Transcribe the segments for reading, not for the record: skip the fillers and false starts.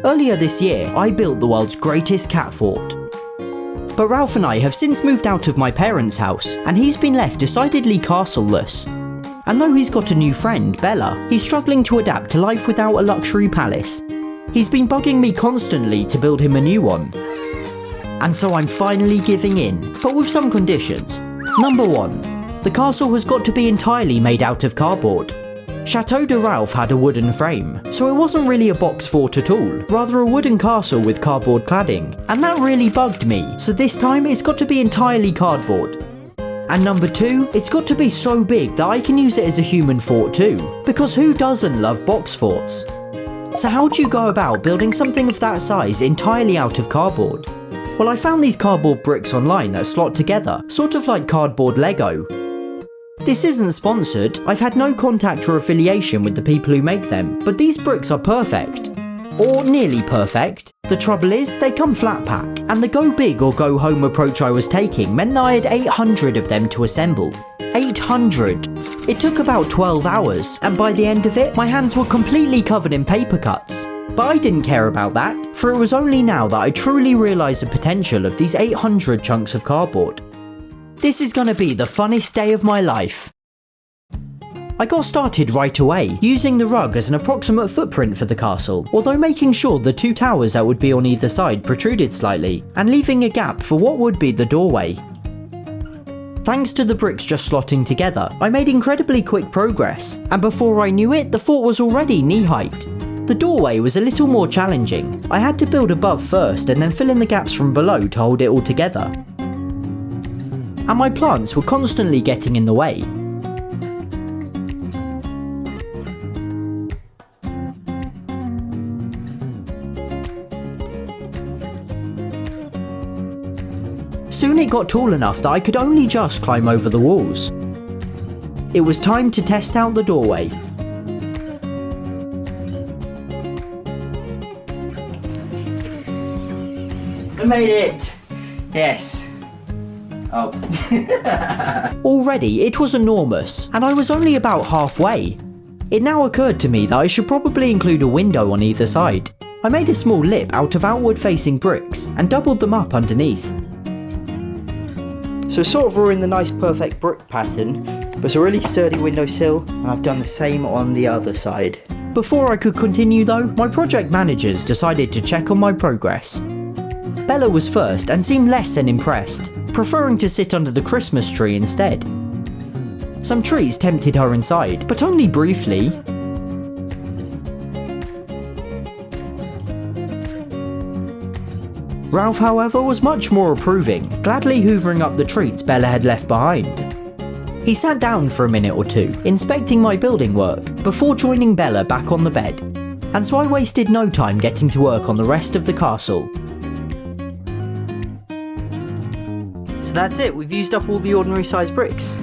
Earlier this year, I built the world's greatest cat fort. But Ralph and I have since moved out of my parents' house, and he's been left decidedly castle-less. And though he's got a new friend, Bella, he's struggling to adapt to life without a luxury palace. He's been bugging me constantly to build him a new one. And so I'm finally giving in, but with some conditions. Number 1. The castle has got to be entirely made out of cardboard. Chateau de Ralph had a wooden frame, so it wasn't really a box fort at all, rather a wooden castle with cardboard cladding, and that really bugged me, so this time it's got to be entirely cardboard. And number 2, it's got to be so big that I can use it as a human fort too, because who doesn't love box forts? So how do you go about building something of that size entirely out of cardboard? Well, I found these cardboard bricks online that slot together, sort of like cardboard Lego. This isn't sponsored, I've had no contact or affiliation with the people who make them, but these bricks are perfect. Or nearly perfect. The trouble is, they come flat pack, and the go big or go home approach I was taking meant that I had 800 of them to assemble. 800! It took about 12 hours, and by the end of it, my hands were completely covered in paper cuts. But I didn't care about that, for it was only now that I truly realised the potential of these 800 chunks of cardboard. This is gonna be the funnest day of my life. I got started right away, using the rug as an approximate footprint for the castle, although making sure the 2 towers that would be on either side protruded slightly, and leaving a gap for what would be the doorway. Thanks to the bricks just slotting together, I made incredibly quick progress, and before I knew it, the fort was already knee height. The doorway was a little more challenging. I had to build above first and then fill in the gaps from below to hold it all together. And my plants were constantly getting in the way. Soon it got tall enough that I could only just climb over the walls. It was time to test out the doorway. I made it! Yes. Oh. Already, it was enormous, and I was only about halfway. It now occurred to me that I should probably include a window on either side. I made a small lip out of outward-facing bricks and doubled them up underneath. So sort of we're in the nice perfect brick pattern, but it's a really sturdy windowsill, and I've done the same on the other side. Before I could continue though, my project managers decided to check on my progress. Bella was first and seemed less than impressed, preferring to sit under the Christmas tree instead. Some trees tempted her inside, but only briefly. Ralph, however, was much more approving, gladly hoovering up the treats Bella had left behind. He sat down for a minute or two, inspecting my building work, before joining Bella back on the bed, and so I wasted no time getting to work on the rest of the castle. So that's it, we've used up all the ordinary sized bricks.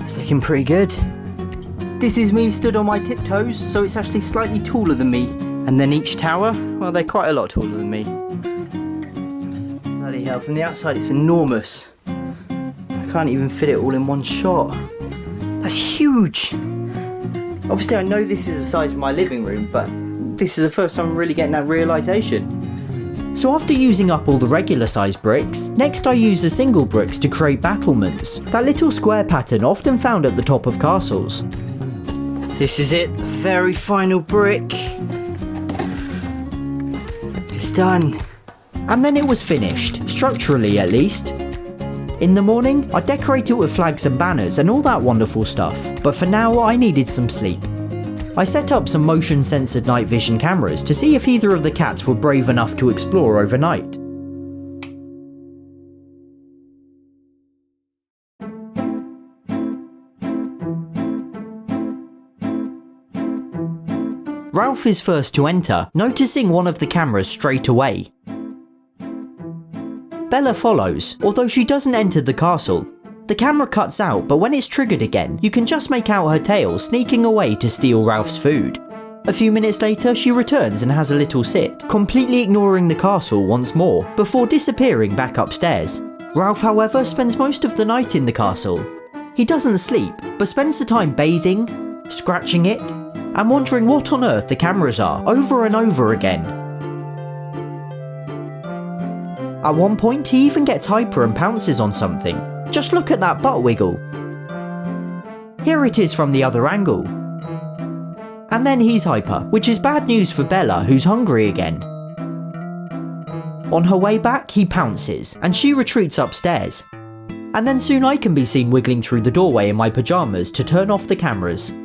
It's looking pretty good. This is me stood on my tiptoes, so it's actually slightly taller than me. And then each tower, well, they're quite a lot taller than me. Bloody hell, from the outside it's enormous. I can't even fit it all in one shot. That's huge! Obviously I know this is the size of my living room, but this is the first time I'm really getting that realisation. So after using up all the regular sized bricks, next I used the single bricks to create battlements, that little square pattern often found at the top of castles. This is it, the very final brick. It's done. And then it was finished, structurally at least. In the morning, I decorate it with flags and banners and all that wonderful stuff, but for now I needed some sleep. I set up some motion censored night vision cameras to see if either of the cats were brave enough to explore overnight. Ralph is first to enter, noticing one of the cameras straight away. Bella follows, although she doesn't enter the castle. The camera cuts out, but when it's triggered again, you can just make out her tail sneaking away to steal Ralph's food. A few minutes later, she returns and has a little sit, completely ignoring the castle once more, before disappearing back upstairs. Ralph, however, spends most of the night in the castle. He doesn't sleep, but spends the time bathing, scratching it, and wondering what on earth the cameras are over and over again. At one point he even gets hyper and pounces on something. Just look at that butt wiggle. Here it is from the other angle. And then he's hyper, which is bad news for Bella, who's hungry again. On her way back, he pounces, and she retreats upstairs. And then soon I can be seen wiggling through the doorway in my pyjamas to turn off the cameras.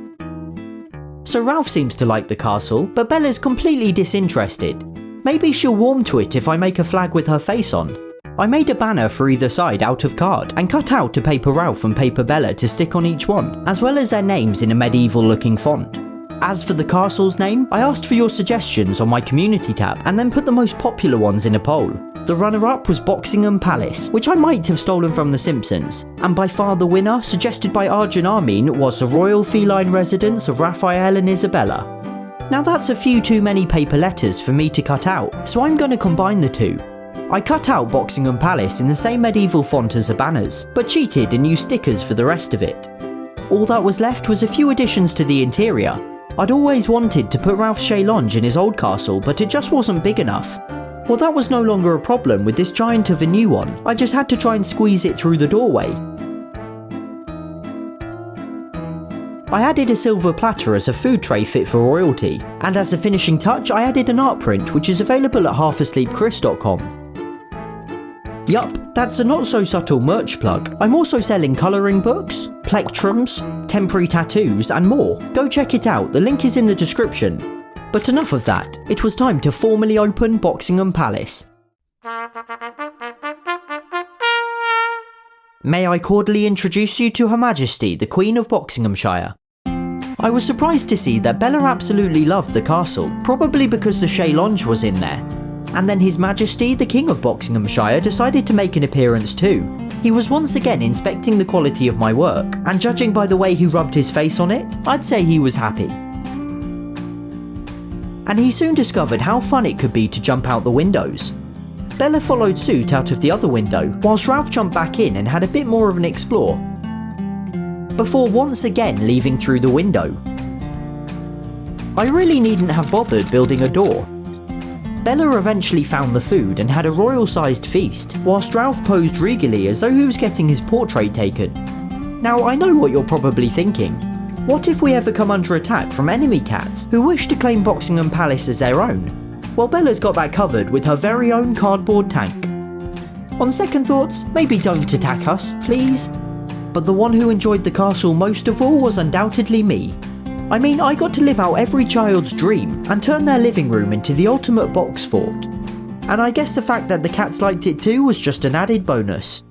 So Ralph seems to like the castle, but Bella's completely disinterested. Maybe she'll warm to it if I make a flag with her face on. I made a banner for either side out of card and cut out a paper Ralph and paper Bella to stick on each one, as well as their names in a medieval looking font. As for the castle's name, I asked for your suggestions on my community tab and then put the most popular ones in a poll. The runner-up was Boxingham Palace, which I might have stolen from The Simpsons, and by far the winner, suggested by Arjun Armin, was the Royal Feline Residence of Raphael and Isabella. Now that's a few too many paper letters for me to cut out, so I'm gonna combine the two. I cut out Boxingham Palace in the same medieval font as the banners, but cheated and used stickers for the rest of it. All that was left was a few additions to the interior. I'd always wanted to put Ralph's chaise lounge in his old castle, but it just wasn't big enough. Well, that was no longer a problem with this giant of a new one, I just had to try and squeeze it through the doorway. I added a silver platter as a food tray fit for royalty, and as a finishing touch I added an art print which is available at halfasleepchris.com. Yup, that's a not so subtle merch plug. I'm also selling colouring books, plectrums, temporary tattoos and more. Go check it out, the link is in the description. But enough of that, it was time to formally open Boxingham Palace. May I cordially introduce you to Her Majesty, the Queen of Boxinghamshire. I was surprised to see that Bella absolutely loved the castle, probably because the chaise lounge was in there. And then His Majesty, the King of Boxinghamshire, decided to make an appearance too. He was once again inspecting the quality of my work, and judging by the way he rubbed his face on it, I'd say he was happy. And he soon discovered how fun it could be to jump out the windows. Bella followed suit out of the other window, whilst Ralph jumped back in and had a bit more of an explore, before once again leaving through the window. I really needn't have bothered building a door. Bella eventually found the food and had a royal-sized feast, whilst Ralph posed regally as though he was getting his portrait taken. Now I know what you're probably thinking. What if we ever come under attack from enemy cats who wish to claim Boxingham Palace as their own? Well, Bella's got that covered with her very own cardboard tank. On second thoughts, maybe don't attack us, please. But the one who enjoyed the castle most of all was undoubtedly me. I mean, I got to live out every child's dream and turn their living room into the ultimate box fort. And I guess the fact that the cats liked it too was just an added bonus.